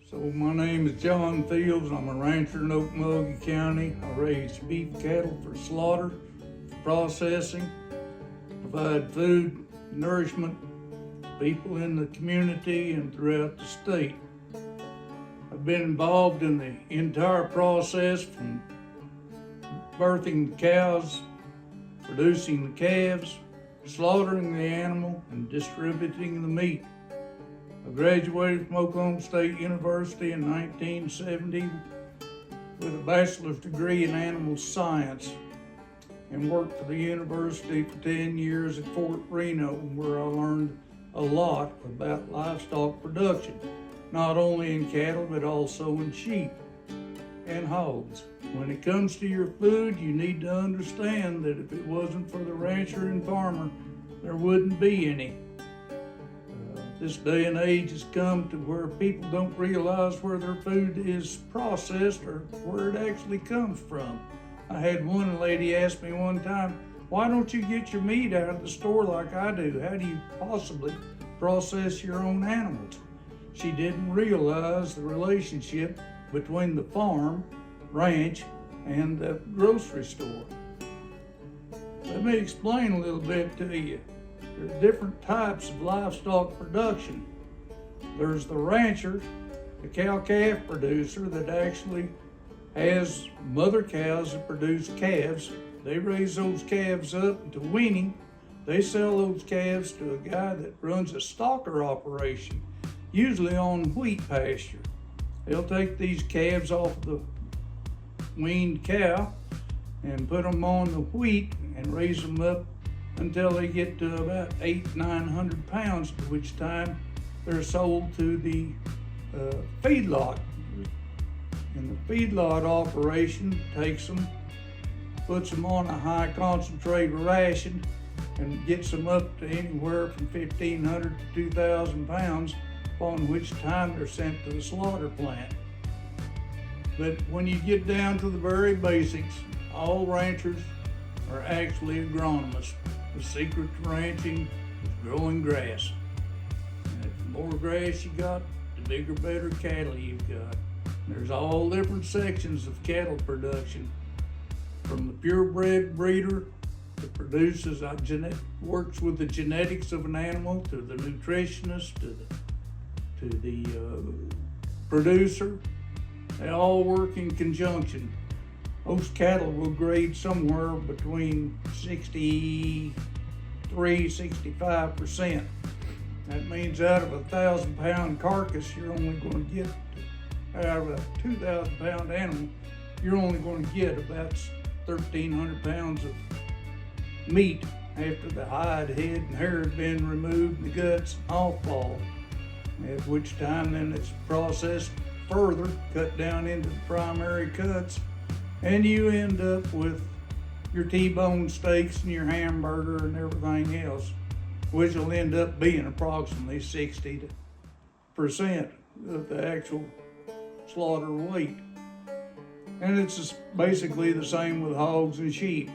So my name is John Feilds. I'm a rancher in Okmulgee County. I raise beef cattle for slaughter, processing, provide food, nourishment to people in the community and throughout the state. I've been involved in the entire process from birthing the cows, producing the calves, slaughtering the animal, and distributing the meat. I graduated from Oklahoma State University in 1970 with a bachelor's degree in animal science and worked for the university for 10 years at Fort Reno, where I learned a lot about livestock production, not only in cattle but also in sheep and hogs. When it comes to your food, you need to understand that if it wasn't for the rancher and farmer, there wouldn't be any. This day and age has come to where people don't realize where their food is processed or where it actually comes from. I had one lady ask me one time, "Why don't you get your meat out of the store like I do? How do you possibly process your own animals?" She didn't realize the relationship between the farm, ranch, and the grocery store. Let me explain a little bit to you. There are different types of livestock production. There's the rancher, the cow-calf producer that actually has mother cows that produce calves. They raise those calves up to weaning. They sell those calves to a guy that runs a stocker operation, usually on wheat pasture. They'll take these calves off the weaned cow and put them on the wheat and raise them up until they get to about 800-900 pounds, at which time they're sold to the feedlot. And the feedlot operation takes them, puts them on a high concentrate ration, and gets them up to anywhere from 1,500 to 2,000 pounds, upon which time they're sent to the slaughter plant. But when you get down to the very basics, all ranchers are actually agronomists. The secret to ranching is growing grass. And if the more grass you got, the bigger, better cattle you've got. There's all different sections of cattle production, from the purebred breeder that produces works with the genetics of an animal, to the nutritionist, to the producer. They all work in conjunction. Most cattle will grade somewhere between 63-65%. That means out of a 1,000-pound carcass, you're only going to get, out of a 2,000-pound animal, you're only going to get about 1,300 pounds of meat after the hide, head, and hair have been removed, and the guts all fall. At which time then it's processed further, cut down into the primary cuts, and you end up with your T-bone steaks and your hamburger and everything else, which will end up being approximately 60% of the actual slaughter weight. And it's just basically the same with hogs and sheep.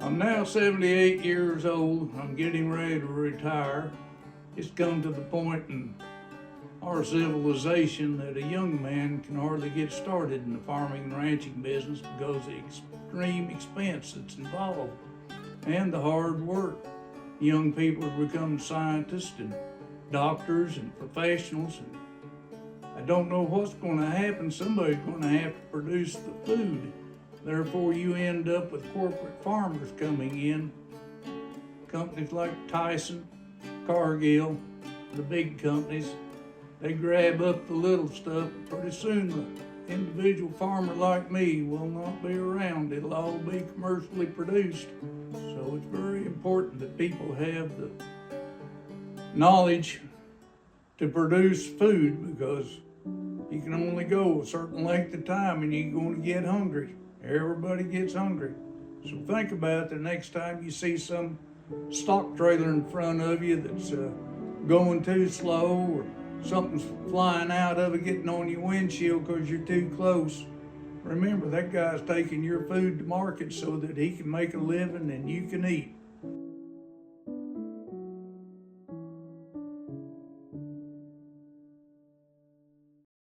I'm now 78 years old. I'm getting ready to retire. It's come to the point in our civilization that a young man can hardly get started in the farming and ranching business because of the extreme expense that's involved and the hard work. Young people are becoming scientists and doctors and professionals, and I don't know what's going to happen. Somebody's going to have to produce the food. Therefore, you end up with corporate farmers coming in, companies like Tyson, Cargill, the big companies. They grab up the little stuff. Pretty soon, the individual farmer like me will not be around. It'll all be commercially produced. So it's very important that people have the knowledge to produce food, because you can only go a certain length of time and you're going to get hungry. Everybody gets hungry. So think about it the next time you see some stock trailer in front of you that's going too slow, or something's flying out of it, getting on your windshield because you're too close. Remember, that guy's taking your food to market so that he can make a living and you can eat.